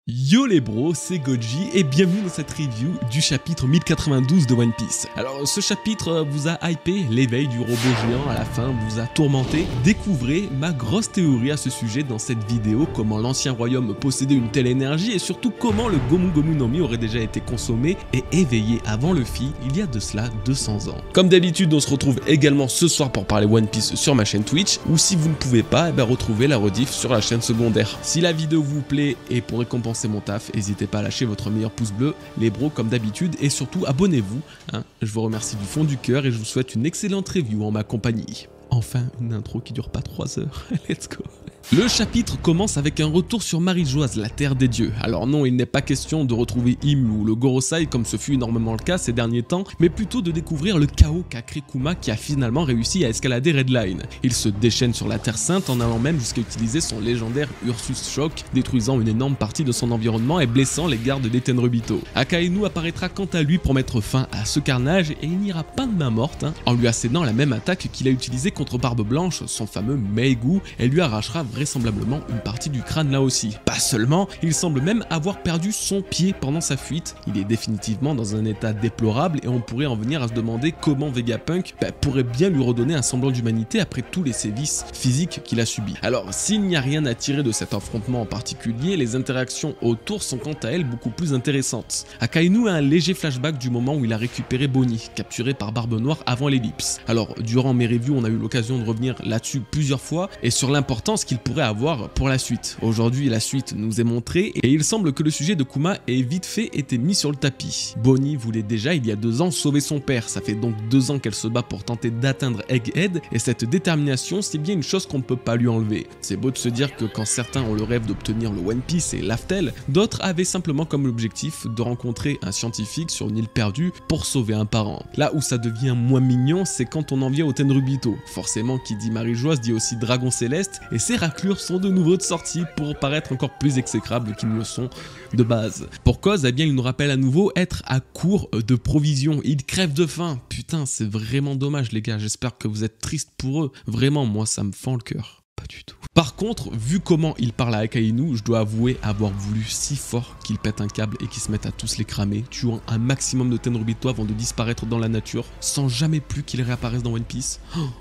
Yo les bros, c'est Goji et bienvenue dans cette review du chapitre 1092 de One Piece. Alors ce chapitre vous a hypé, l'éveil du robot géant à la fin vous a tourmenté. Découvrez ma grosse théorie à ce sujet dans cette vidéo, comment l'ancien royaume possédait une telle énergie et surtout comment le Gomu Gomu no Mi aurait déjà été consommé et éveillé avant Luffy il y a de cela 200 ans. Comme d'habitude on se retrouve également ce soir pour parler One Piece sur ma chaîne Twitch, ou si vous ne pouvez pas, retrouvez la rediff sur la chaîne secondaire. Si la vidéo vous plaît et pour récompenser mon taf, n'hésitez pas à lâcher votre meilleur pouce bleu, les bros comme d'habitude, et surtout abonnez-vous, je vous remercie du fond du cœur et je vous souhaite une excellente review en ma compagnie. Enfin, une intro qui dure pas 3 heures, let's go. Le chapitre commence avec un retour sur Marie-Joise, la terre des dieux. Alors non, il n'est pas question de retrouver Im ou le Gorosei comme ce fut énormément le cas ces derniers temps, mais plutôt de découvrir le chaos qu'a créé Kuma qui a finalement réussi à escalader Redline. Il se déchaîne sur la Terre Sainte en allant même jusqu'à utiliser son légendaire Ursus Shock, détruisant une énorme partie de son environnement et blessant les gardes des Tenryubito. Akainu apparaîtra quant à lui pour mettre fin à ce carnage et il n'ira pas de main morte, en lui assénant la même attaque qu'il a utilisée contre Barbe Blanche, son fameux Meigu, et lui arrachera vraisemblablement une partie du crâne là aussi. Pas seulement, il semble même avoir perdu son pied pendant sa fuite. Il est définitivement dans un état déplorable et on pourrait en venir à se demander comment Vegapunk pourrait bien lui redonner un semblant d'humanité après tous les sévices physiques qu'il a subis. Alors s'il n'y a rien à tirer de cet affrontement en particulier, les interactions autour sont quant à elles beaucoup plus intéressantes. Akainu a un léger flashback du moment où il a récupéré Bonnie, capturé par Barbe Noire avant l'ellipse. Alors durant mes reviews on a eu l'occasion de revenir là-dessus plusieurs fois et sur l'importance qu'il pourrait avoir pour la suite. Aujourd'hui la suite nous est montrée et il semble que le sujet de Kuma ait vite fait été mis sur le tapis. Bonnie voulait déjà il y a 2 ans sauver son père, ça fait donc 2 ans qu'elle se bat pour tenter d'atteindre Egghead et cette détermination c'est bien une chose qu'on ne peut pas lui enlever. C'est beau de se dire que quand certains ont le rêve d'obtenir le One Piece et l'Aftel, d'autres avaient simplement comme objectif de rencontrer un scientifique sur une île perdue pour sauver un parent. Là où ça devient moins mignon c'est quand on en vient au Tenryubito. Forcément qui dit Marie-Joise dit aussi Dragon Céleste et ces raclures sont de nouveau de sortie pour paraître encore plus exécrables qu'ils ne le sont de base. Pour cause, ils nous rappellent à nouveau être à court de provisions. Ils crèvent de faim. Putain, c'est vraiment dommage les gars, j'espère que vous êtes tristes pour eux. Vraiment, moi ça me fend le cœur. Pas du tout. Par contre, vu comment il parle à Akainu, je dois avouer avoir voulu si fort qu'il pète un câble et qu'il se mette à tous les cramer, tuant un maximum de Tenryubito avant de disparaître dans la nature, sans jamais plus qu'il réapparaisse dans One Piece.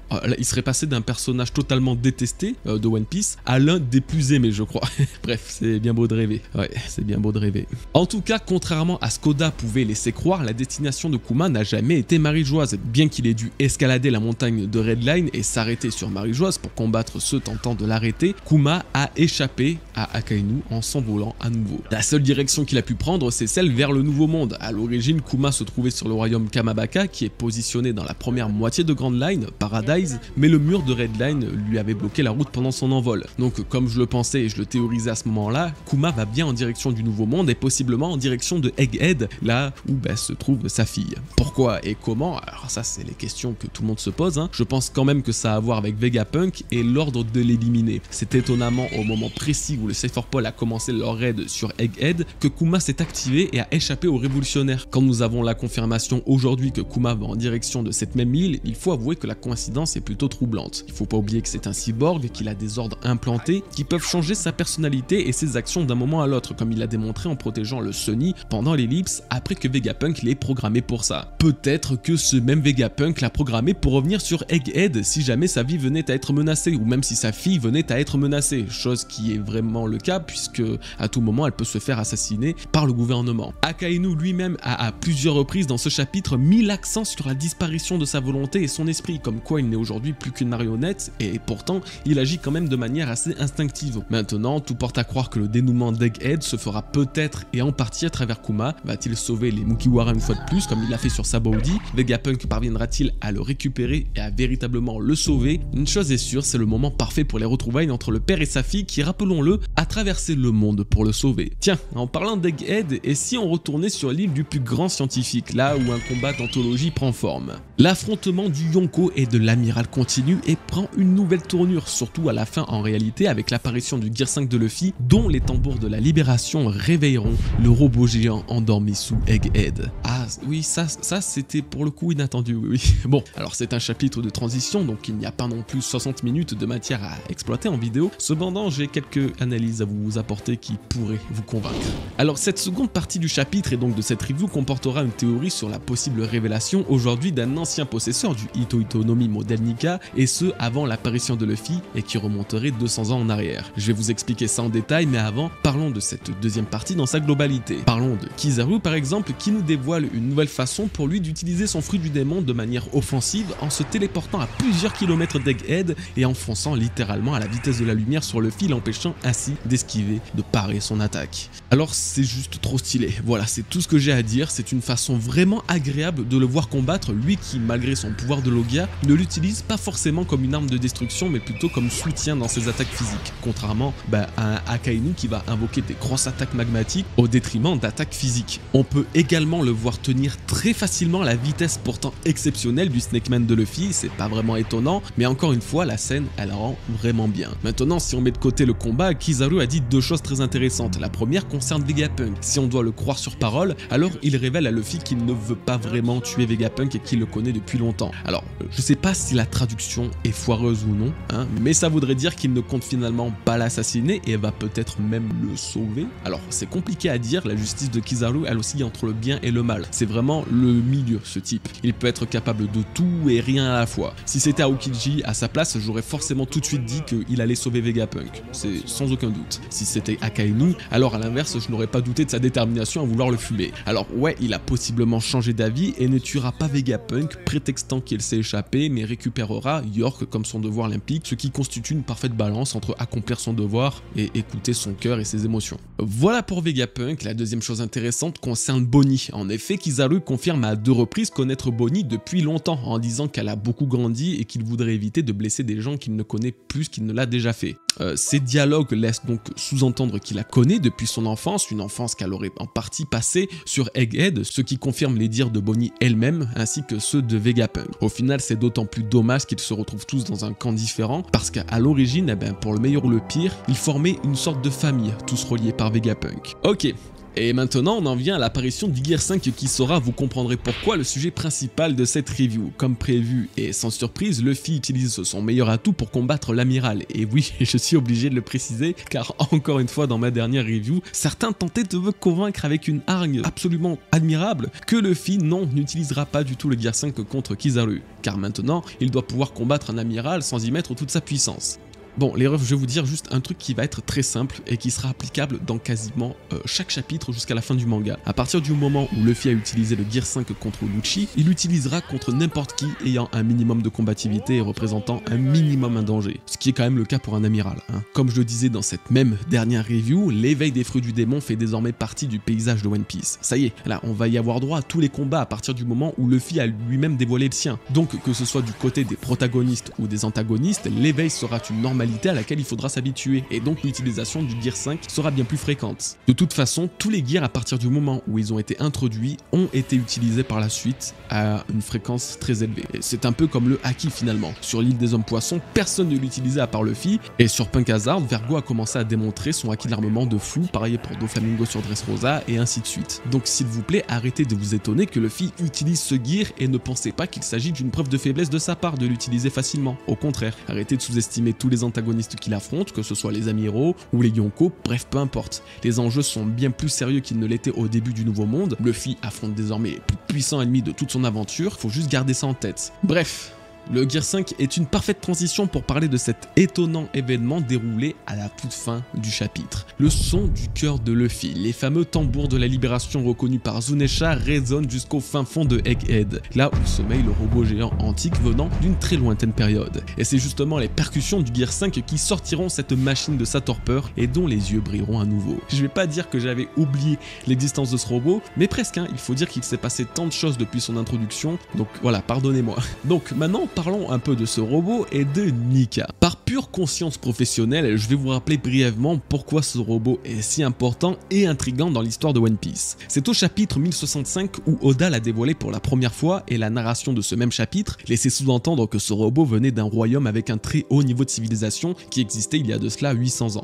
Là, il serait passé d'un personnage totalement détesté de One Piece à l'un des plus aimés, je crois. Bref, c'est bien beau de rêver. Ouais, c'est bien beau de rêver. En tout cas, contrairement à ce qu'Oda pouvait laisser croire, la destination de Kuma n'a jamais été Marie-Joise. Bien qu'il ait dû escalader la montagne de Redline et s'arrêter sur Marie-Joise pour combattre ceux tentant de l'arrêter, Kuma a échappé à Akainu en s'envolant à nouveau. La seule direction qu'il a pu prendre, c'est celle vers le Nouveau Monde. À l'origine, Kuma se trouvait sur le royaume Kamabaka, qui est positionné dans la première moitié de Grand Line, Paradise, mais le mur de Redline lui avait bloqué la route pendant son envol. Donc, comme je le pensais et je le théorisais à ce moment-là, Kuma va bien en direction du Nouveau Monde et possiblement en direction de Egghead, là où se trouve sa fille. Pourquoi et comment? Alors ça, c'est les questions que tout le monde se pose. Je pense quand même que ça a à voir avec Vegapunk et l'ordre de l'éliminer. C'est étonnamment au moment précis où le Cypher Pole a commencé leur raid sur Egghead que Kuma s'est activé et a échappé aux révolutionnaires. Quand nous avons la confirmation aujourd'hui que Kuma va en direction de cette même île, il faut avouer que la coïncidence est plutôt troublante. Il faut pas oublier que c'est un cyborg, qu'il a des ordres implantés qui peuvent changer sa personnalité et ses actions d'un moment à l'autre, comme il l'a démontré en protégeant le Sunny pendant l'ellipse après que Vegapunk l'ait programmé pour ça. Peut-être que ce même Vegapunk l'a programmé pour revenir sur Egghead si jamais sa vie venait à être menacée ou même si sa fille venait à être menacée, chose qui est vraiment le cas puisque à tout moment elle peut se faire assassiner par le gouvernement. Akainu lui-même a à plusieurs reprises dans ce chapitre mis l'accent sur la disparition de sa volonté et son esprit, comme quoi il n'est aujourd'hui plus qu'une marionnette et pourtant il agit quand même de manière assez instinctive. Maintenant, tout porte à croire que le dénouement d'Egghead se fera peut-être et en partie à travers Kuma. Va-t-il sauver les Mugiwara une fois de plus comme il l'a fait sur Sabaody? Vegapunk parviendra-t-il à le récupérer et à véritablement le sauver? Une chose est sûre, c'est le moment parfait pour les retrouvailles entre le père et sa fille qui, rappelons-le, a traversé le monde pour le sauver. Tiens, en parlant d'Egghead, et si on retournait sur l'île du plus grand scientifique, là où un combat d'anthologie prend forme? L'affrontement du Yonko et de l'amiral continue et prend une nouvelle tournure, surtout à la fin en réalité avec l'apparition du Gear 5 de Luffy, dont les tambours de la libération réveilleront le robot géant endormi sous Egghead. Ah, oui, ça c'était pour le coup inattendu, oui. Bon, alors c'est un chapitre de transition, donc il n'y a pas non plus 60 minutes de matière à exploiter en vidéo. Cependant, j'ai quelques analyses à vous apporter qui pourraient vous convaincre. Alors cette seconde partie du chapitre et donc de cette review comportera une théorie sur la possible révélation aujourd'hui d'un ancien possesseur du Hito-Hito no Mi modèle Nika, et ce avant l'apparition de Luffy et qui remonterait 200 ans en arrière. Je vais vous expliquer ça en détail, mais avant, parlons de cette deuxième partie dans sa globalité. Parlons de Kizaru par exemple, qui nous dévoile une nouvelle façon pour lui d'utiliser son fruit du démon de manière offensive en se téléportant à plusieurs kilomètres d'Egghead et en fonçant littéralement à la vitesse de la lumière sur Luffy, l'empêchant ainsi d'esquiver, de parer son attaque. Alors c'est juste trop stylé, voilà, c'est tout ce que j'ai à dire. C'est une façon vraiment agréable de le voir combattre, lui qui malgré son pouvoir de Logia ne l'utilise pas forcément comme une arme de destruction mais plutôt comme soutien dans ses attaques physiques, contrairement à un Akainu qui va invoquer des grosses attaques magmatiques au détriment d'attaques physiques. On peut également le voir tenir très facilement la vitesse pourtant exceptionnelle du Snakeman de Luffy, c'est pas vraiment étonnant, mais encore une fois la scène elle rend vraiment bien. Maintenant si on met de côté le combat, Kizaru a dit deux choses très intéressantes. La première concerne Vegapunk. Si on doit le croire sur parole, alors il révèle à Luffy qu'il ne veut pas vraiment tuer Vegapunk et qu'il le connaît depuis longtemps. Alors je sais pas si la traduction est foireuse ou non, hein, mais ça voudrait dire qu'il ne compte finalement pas l'assassiner et va peut-être même le sauver. Alors c'est compliqué à dire, la justice de Kizaru elle aussi entre le bien et le mal. C'est vraiment le milieu ce type. Il peut être capable de tout et rien à la fois. Si c'était Aokiji à sa place, j'aurais forcément tout de suite dit qu'il allait sauver Vegapunk. C'est sans aucun doute. Si c'était Akainu, alors à l'inverse je n'aurais pas douté de sa détermination à vouloir le fumer. Alors ouais, il a possiblement changé d'avis et ne tuera pas Vegapunk prétextant qu'il s'est échappé mais récupérera York comme son devoir l'implique, ce qui constitue une parfaite balance entre accomplir son devoir et écouter son cœur et ses émotions. Voilà pour Vegapunk. La deuxième chose intéressante concerne Bonnie. En effet, Kizaru confirme à deux reprises connaître Bonnie depuis longtemps en disant qu'elle a beaucoup grandi et qu'il voudrait éviter de blesser des gens qu'il ne connaît plus qu'il ne l'a déjà fait. Ces dialogues laissent donc sous-entendre qu'il la connaît depuis son enfance, une enfance qu'elle aurait en partie passée sur Egghead, ce qui confirme les dires de Bonnie elle-même ainsi que ceux de Vegapunk. Au final, c'est d'autant plus dommage qu'ils se retrouvent tous dans un camp différent parce qu'à l'origine, pour le meilleur ou le pire, ils formaient une sorte de famille, tous reliés par Vegapunk. Ok. Et maintenant on en vient à l'apparition du Gear 5 qui sera, vous comprendrez pourquoi, le sujet principal de cette review. Comme prévu et sans surprise, Luffy utilise son meilleur atout pour combattre l'amiral. Et oui, je suis obligé de le préciser car encore une fois dans ma dernière review, certains tentaient de me convaincre avec une hargne absolument admirable que Luffy n'utilisera pas du tout le Gear 5 contre Kizaru. Car maintenant, il doit pouvoir combattre un amiral sans y mettre toute sa puissance. Bon, les refs, je vais vous dire juste un truc qui va être très simple et qui sera applicable dans quasiment chaque chapitre jusqu'à la fin du manga. À partir du moment où Luffy a utilisé le Gear 5 contre Lucci, il l'utilisera contre n'importe qui ayant un minimum de combativité et représentant un minimum un danger. Ce qui est quand même le cas pour un amiral, hein. Comme je le disais dans cette même dernière review, l'éveil des fruits du démon fait désormais partie du paysage de One Piece. Ça y est, là, on va y avoir droit à tous les combats à partir du moment où Luffy a lui-même dévoilé le sien. Donc, que ce soit du côté des protagonistes ou des antagonistes, l'éveil sera une normalité à laquelle il faudra s'habituer, et donc l'utilisation du Gear 5 sera bien plus fréquente. De toute façon, tous les gears à partir du moment où ils ont été introduits ont été utilisés par la suite à une fréquence très élevée. C'est un peu comme le Haki finalement. Sur l'île des hommes poissons, personne ne l'utilisait à part Luffy, et sur Punk Hazard, Vergo a commencé à démontrer son Haki d'armement de fou, pareil pour Doflamingo sur Dressrosa, et ainsi de suite. Donc s'il vous plaît, arrêtez de vous étonner que Luffy utilise ce gear et ne pensez pas qu'il s'agit d'une preuve de faiblesse de sa part de l'utiliser facilement. Au contraire, arrêtez de sous-estimer tous les antagonistes qu'il affronte, que ce soit les amiraux ou les Yonko, bref peu importe. Les enjeux sont bien plus sérieux qu'ils ne l'étaient au début du Nouveau Monde. Luffy affronte désormais les plus puissants ennemis de toute son aventure, faut juste garder ça en tête. Bref. Le Gear 5 est une parfaite transition pour parler de cet étonnant événement déroulé à la toute fin du chapitre. Le son du cœur de Luffy, les fameux tambours de la libération reconnus par Zunesha résonnent jusqu'au fin fond de Egghead, là où sommeille le robot géant antique venant d'une très lointaine période. Et c'est justement les percussions du Gear 5 qui sortiront cette machine de sa torpeur et dont les yeux brilleront à nouveau. Je vais pas dire que j'avais oublié l'existence de ce robot, mais presque, hein, il faut dire qu'il s'est passé tant de choses depuis son introduction, donc voilà, pardonnez-moi. Donc maintenant, parlons un peu de ce robot et de Nika. Par pure conscience professionnelle, je vais vous rappeler brièvement pourquoi ce robot est si important et intriguant dans l'histoire de One Piece. C'est au chapitre 1065 où Oda l'a dévoilé pour la première fois et la narration de ce même chapitre laissait sous-entendre que ce robot venait d'un royaume avec un très haut niveau de civilisation qui existait il y a de cela 900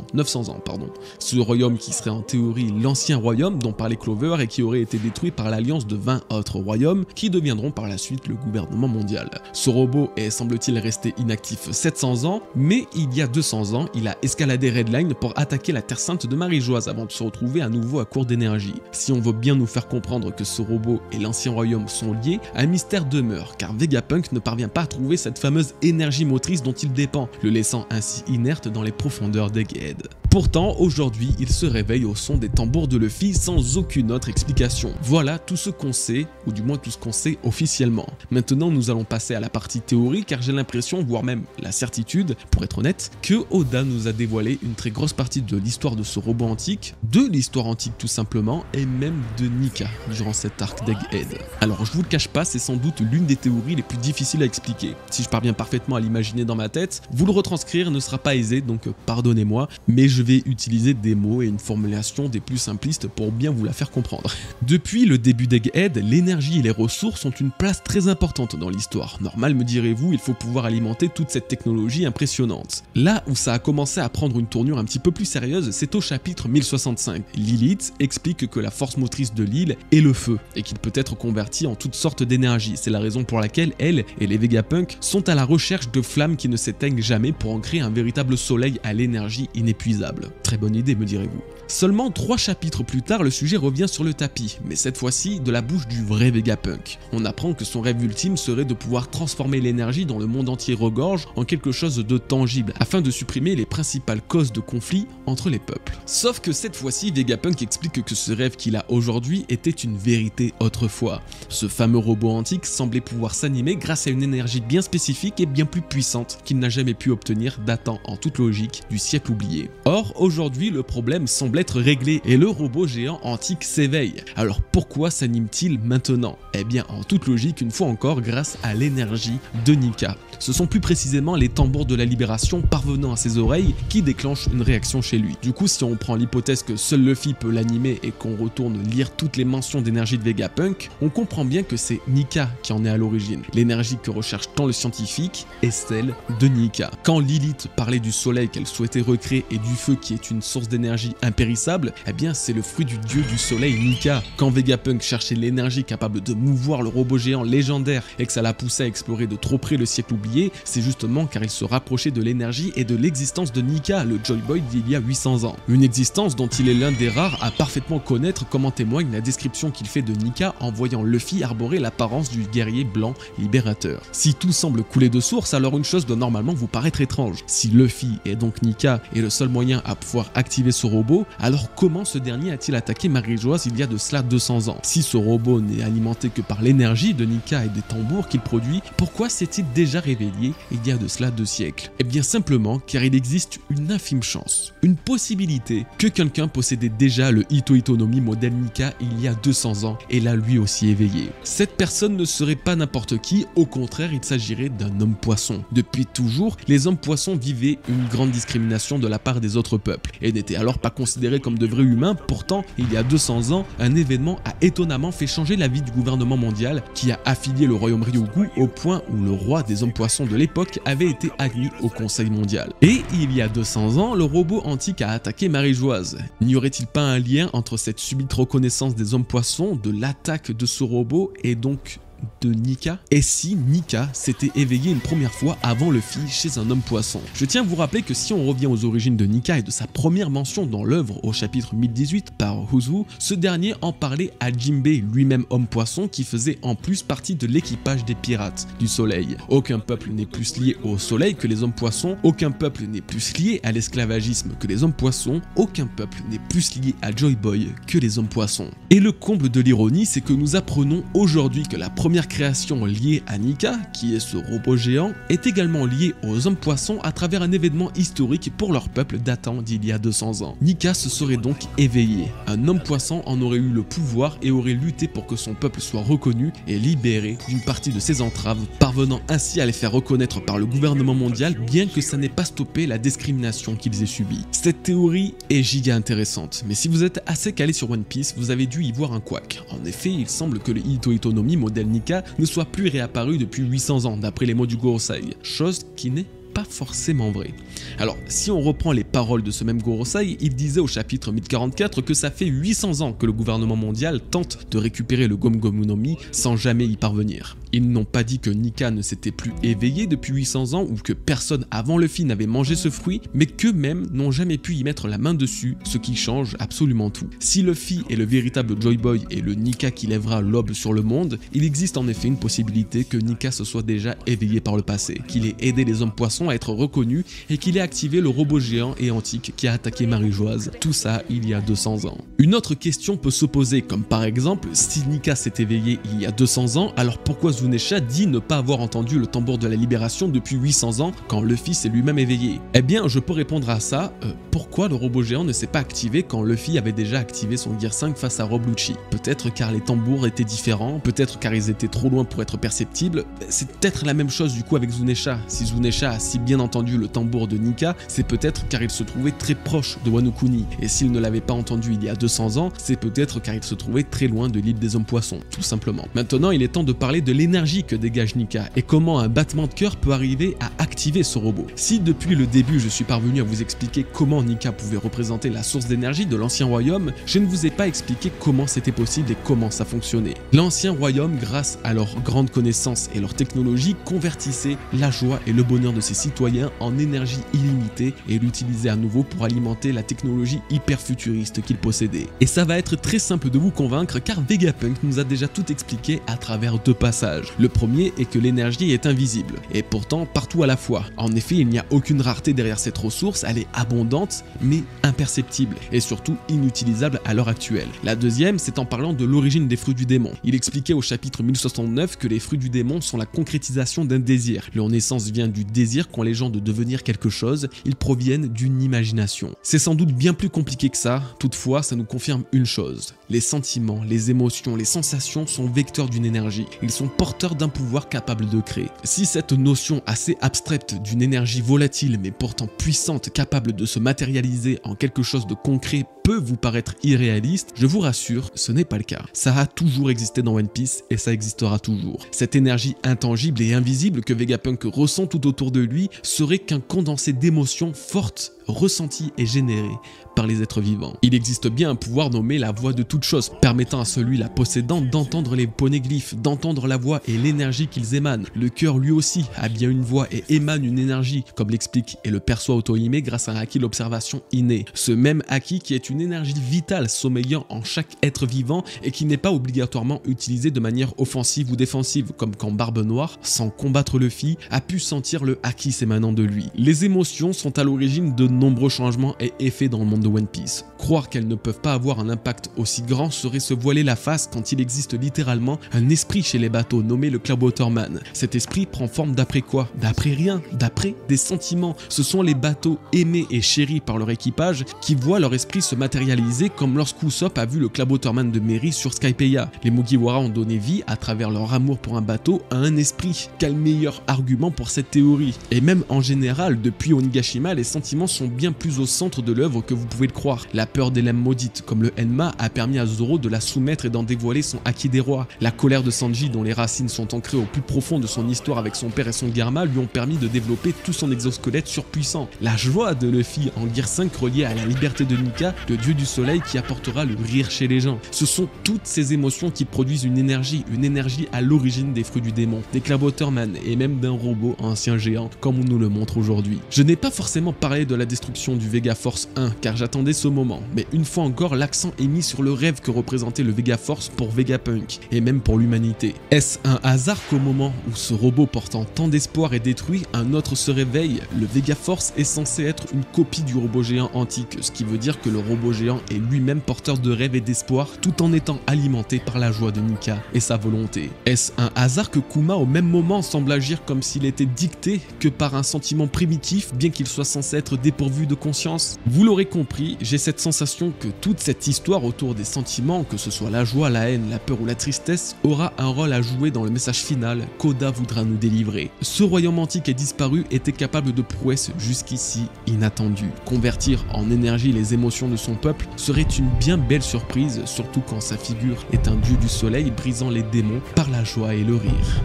ans pardon. Ce royaume qui serait en théorie l'ancien royaume dont parlait Clover et qui aurait été détruit par l'alliance de 20 autres royaumes qui deviendront par la suite le gouvernement mondial. Ce robot est semble-t-il resté inactif 700 ans, mais il y a 200 ans, il a escaladé Redline pour attaquer la Terre Sainte de Marie-Joise avant de se retrouver à nouveau à court d'énergie. Si on veut bien nous faire comprendre que ce robot et l'ancien royaume sont liés, un mystère demeure, car Vegapunk ne parvient pas à trouver cette fameuse énergie motrice dont il dépend, le laissant ainsi inerte dans les profondeurs d'Egghead. Pourtant, aujourd'hui, il se réveille au son des tambours de Luffy sans aucune autre explication. Voilà tout ce qu'on sait, ou du moins tout ce qu'on sait officiellement. Maintenant, nous allons passer à la partie théorie, car j'ai l'impression, voire même la certitude, pour être honnête, que Oda nous a dévoilé une très grosse partie de l'histoire de ce robot antique, de l'histoire antique tout simplement, et même de Nika, durant cet arc d'Egghead. Alors, je vous le cache pas, c'est sans doute l'une des théories les plus difficiles à expliquer. Si je parviens parfaitement à l'imaginer dans ma tête, vous le retranscrire ne sera pas aisé, donc pardonnez-moi, mais je vais utiliser des mots et une formulation des plus simplistes pour bien vous la faire comprendre. Depuis le début d'Egghead, l'énergie et les ressources ont une place très importante dans l'histoire. Normal, me direz-vous, il faut pouvoir alimenter toute cette technologie impressionnante. Là où ça a commencé à prendre une tournure un petit peu plus sérieuse, c'est au chapitre 1065. Lilith explique que la force motrice de l'île est le feu, et qu'il peut être converti en toutes sortes d'énergie. C'est la raison pour laquelle elle et les Vegapunk sont à la recherche de flammes qui ne s'éteignent jamais pour en créer un véritable soleil à l'énergie inépuisable. Très bonne idée, me direz-vous. Seulement 3 chapitres plus tard, le sujet revient sur le tapis, mais cette fois-ci de la bouche du vrai Vegapunk. On apprend que son rêve ultime serait de pouvoir transformer l'énergie dont le monde entier regorge en quelque chose de tangible, afin de supprimer les principales causes de conflit entre les peuples. Sauf que cette fois-ci, Vegapunk explique que ce rêve qu'il a aujourd'hui était une vérité autrefois. Ce fameux robot antique semblait pouvoir s'animer grâce à une énergie bien spécifique et bien plus puissante qu'il n'a jamais pu obtenir datant en toute logique du siècle oublié. Or, aujourd'hui, le problème semble être réglé et le robot géant antique s'éveille. Alors pourquoi s'anime-t-il maintenant? Eh bien, en toute logique, une fois encore, grâce à l'énergie de Nika. Ce sont plus précisément les tambours de la libération parvenant à ses oreilles qui déclenchent une réaction chez lui. Du coup, si on prend l'hypothèse que seul Luffy peut l'animer et qu'on retourne lire toutes les mentions d'énergie de Vegapunk, on comprend bien que c'est Nika qui en est à l'origine. L'énergie que recherche tant le scientifique est celle de Nika. Quand Lilith parlait du soleil qu'elle souhaitait recréer et du feu qui est une source d'énergie impérissable, eh bien c'est le fruit du dieu du soleil Nika. Quand Vegapunk cherchait l'énergie capable de mouvoir le robot géant légendaire et que ça l'a poussé à explorer de trop près le siècle oublié, c'est justement car il se rapprochait de l'énergie et de l'existence de Nika, le Joy Boy d'il y a 800 ans. Une existence dont il est l'un des rares à parfaitement connaître, comme en témoigne la description qu'il fait de Nika en voyant Luffy arborer l'apparence du guerrier blanc libérateur. Si tout semble couler de source, alors une chose doit normalement vous paraître étrange. Si Luffy et donc Nika est le seul moyen à pouvoir activer ce robot, alors comment ce dernier a-t-il attaqué Marie-Joise il y a de cela 200 ans? Si ce robot n'est alimenté que par l'énergie de Nika et des tambours qu'il produit, pourquoi s'est-il déjà réveillé il y a de cela 2 siècles? Eh bien simplement car il existe une infime chance, une possibilité que quelqu'un possédait déjà le Ito Itonomi modèle Nika il y a 200 ans et l'a lui aussi éveillé. Cette personne ne serait pas n'importe qui, au contraire il s'agirait d'un homme poisson. Depuis toujours, les hommes poissons vivaient une grande discrimination de la part des autres peuples et n'étaient alors pas considérés comme de vrais humains. Pourtant, il y a 200 ans, un événement a étonnamment fait changer la vie du gouvernement mondial qui a affilié le royaume Ryugu au point où le roi des hommes poissons de l'époque avait été admis au conseil mondial. Et il y a 200 ans, le robot antique a attaqué Marie-Joise. N'y aurait-il pas un lien entre cette subite reconnaissance des hommes poissons, de l'attaque de ce robot et donc de Nika? Et si Nika s'était éveillé une première fois avant Luffy chez un homme poisson? Je tiens à vous rappeler que si on revient aux origines de Nika et de sa première mention dans l'œuvre au chapitre 1018 par Uzu, ce dernier en parlait à Jinbei, lui-même homme poisson, qui faisait en plus partie de l'équipage des pirates du soleil. Aucun peuple n'est plus lié au soleil que les hommes poissons, aucun peuple n'est plus lié à l'esclavagisme que les hommes poissons, aucun peuple n'est plus lié à Joy Boy que les hommes poissons. Et le comble de l'ironie, c'est que nous apprenons aujourd'hui que la première première création liée à Nika, qui est ce robot géant, est également liée aux hommes poissons à travers un événement historique pour leur peuple datant d'il y a 200 ans. Nika se serait donc éveillé. Un homme poisson en aurait eu le pouvoir et aurait lutté pour que son peuple soit reconnu et libéré d'une partie de ses entraves, parvenant ainsi à les faire reconnaître par le gouvernement mondial, bien que ça n'ait pas stoppé la discrimination qu'ils aient subie. Cette théorie est giga intéressante, mais si vous êtes assez calé sur One Piece, vous avez dû y voir un couac. En effet, il semble que le Ito Itonomi modèle Nika ne soit plus réapparu depuis 800 ans, d'après les mots du Gorosei, chose qui n'est pas forcément vrai. Alors, si on reprend les paroles de ce même Gorosei, il disait au chapitre 1044 que ça fait 800 ans que le gouvernement mondial tente de récupérer le Gomu Gomu no Mi sans jamais y parvenir. Ils n'ont pas dit que Nika ne s'était plus éveillé depuis 800 ans ou que personne avant Luffy n'avait mangé ce fruit, mais qu'eux-mêmes n'ont jamais pu y mettre la main dessus, ce qui change absolument tout. Si Luffy est le véritable Joy Boy et le Nika qui lèvera l'aube sur le monde, il existe en effet une possibilité que Nika se soit déjà éveillé par le passé, qu'il ait aidé les hommes poissons à être reconnus et qu'il ait activé le robot géant et antique qui a attaqué Marie-Joise. Tout ça il y a 200 ans. Une autre question peut se poser, comme par exemple, si Nika s'est éveillé il y a 200 ans, alors pourquoi Zunesha dit ne pas avoir entendu le tambour de la libération depuis 800 ans quand Luffy s'est lui-même éveillé? Eh bien, je peux répondre à ça, pourquoi le robot géant ne s'est pas activé quand Luffy avait déjà activé son Gear 5 face à Rob Lucci? Peut-être car les tambours étaient différents, peut-être car ils étaient trop loin pour être perceptibles. C'est peut-être la même chose du coup avec Zunesha. Si Zunesha a si bien entendu le tambour de Nika, c'est peut-être car il se trouvait très proche de Wano Kuni. Et s'il ne l'avait pas entendu il y a 200 ans, c'est peut-être car il se trouvait très loin de l'île des hommes poissons, tout simplement. Maintenant, il est temps de parler de l'énergie que dégage Nika et comment un battement de cœur peut arriver à activer ce robot. Si depuis le début je suis parvenu à vous expliquer comment Nika pouvait représenter la source d'énergie de l'ancien royaume, je ne vous ai pas expliqué comment c'était possible et comment ça fonctionnait. L'ancien royaume, grâce à leur grande connaissance et leur technologie, convertissait la joie et le bonheur de ses citoyens en énergie illimitée et l'utilisait à nouveau pour alimenter la technologie hyper futuriste qu'ils possédaient. Et ça va être très simple de vous convaincre car Vegapunk nous a déjà tout expliqué à travers deux passages. Le premier est que l'énergie est invisible, et pourtant partout à la fois. En effet, il n'y a aucune rareté derrière cette ressource, elle est abondante, mais imperceptible, et surtout inutilisable à l'heure actuelle. La deuxième, c'est en parlant de l'origine des fruits du démon. Il expliquait au chapitre 1069 que les fruits du démon sont la concrétisation d'un désir. Leur naissance vient du désir qu'ont les gens de devenir quelque chose, ils proviennent d'une imagination. C'est sans doute bien plus compliqué que ça, toutefois ça nous confirme une chose. Les sentiments, les émotions, les sensations sont vecteurs d'une énergie. Ils sont porteurs d'un pouvoir capable de créer. Si cette notion assez abstraite d'une énergie volatile mais pourtant puissante capable de se matérialiser en quelque chose de concret peut vous paraître irréaliste, je vous rassure, ce n'est pas le cas. Ça a toujours existé dans One Piece et ça existera toujours. Cette énergie intangible et invisible que Vegapunk ressent tout autour de lui serait qu'un condensé d'émotions fortes, ressenties et générées par les êtres vivants. Il existe bien un pouvoir nommé la voix de toute chose, permettant à celui la possédant d'entendre les poneglyphes, d'entendre la voix et l'énergie qu'ils émanent. Le cœur lui aussi a bien une voix et émane une énergie, comme l'explique et le perçoit Otohime grâce à un acquis d'observation inné. Ce même acquis qui est une énergie vitale sommeillant en chaque être vivant et qui n'est pas obligatoirement utilisée de manière offensive ou défensive, comme quand Barbe Noire, sans combattre Luffy, a pu sentir le acquis émanant de lui. Les émotions sont à l'origine de nombreux changements et effets dans le monde de One Piece. Croire qu'elles ne peuvent pas avoir un impact aussi grand serait se voiler la face quand il existe littéralement un esprit chez les bateaux nommé le Cloudwaterman. Cet esprit prend forme d'après quoi? D'après rien, d'après des sentiments. Ce sont les bateaux aimés et chéris par leur équipage qui voient leur esprit se matérialiser comme lorsqu'Usopp a vu le Cloudwaterman de Merry sur Skypiea. Les Mugiwara ont donné vie à travers leur amour pour un bateau à un esprit. Quel meilleur argument pour cette théorie? Et même en général, depuis Onigashima, les sentiments sont bien plus au centre de l'œuvre que vous pouvez le croire. La peur des lames maudites, comme le Enma, a permis à Zoro de la soumettre et d'en dévoiler son acquis des rois. La colère de Sanji, dont les racines sont ancrées au plus profond de son histoire avec son père et son Germa, lui ont permis de développer tout son exosquelette surpuissant. La joie de Luffy en Gear 5 reliée à la liberté de Nika, le dieu du soleil qui apportera le rire chez les gens. Ce sont toutes ces émotions qui produisent une énergie à l'origine des fruits du démon, des Cloudwaterman et même d'un robot ancien géant, comme on nous le montre aujourd'hui. Je n'ai pas forcément parlé de la destruction du Vega Force 1 car j'attendais ce moment, mais une fois encore l'accent est mis sur le rêve que représentait le Vega Force pour Vegapunk et même pour l'humanité. Est-ce un hasard qu'au moment où ce robot portant tant d'espoir est détruit, un autre se réveille? Le Vega Force est censé être une copie du robot géant antique, ce qui veut dire que le robot géant est lui-même porteur de rêve et d'espoir tout en étant alimenté par la joie de Nika et sa volonté. Est-ce un hasard que Kuma au même moment semble agir comme s'il était dicté que par un sentiment primitif bien qu'il soit censé être dépourvu de conscience? Vous l'aurez compris, j'ai cette sensation que toute cette histoire autour des sentiments, que ce soit la joie, la haine, la peur ou la tristesse, aura un rôle à jouer dans le message final qu'Oda voudra nous délivrer. Ce royaume antique est disparu était capable de prouesses jusqu'ici inattendues. Convertir en énergie les émotions de son peuple serait une bien belle surprise, surtout quand sa figure est un dieu du soleil brisant les démons par la joie et le rire.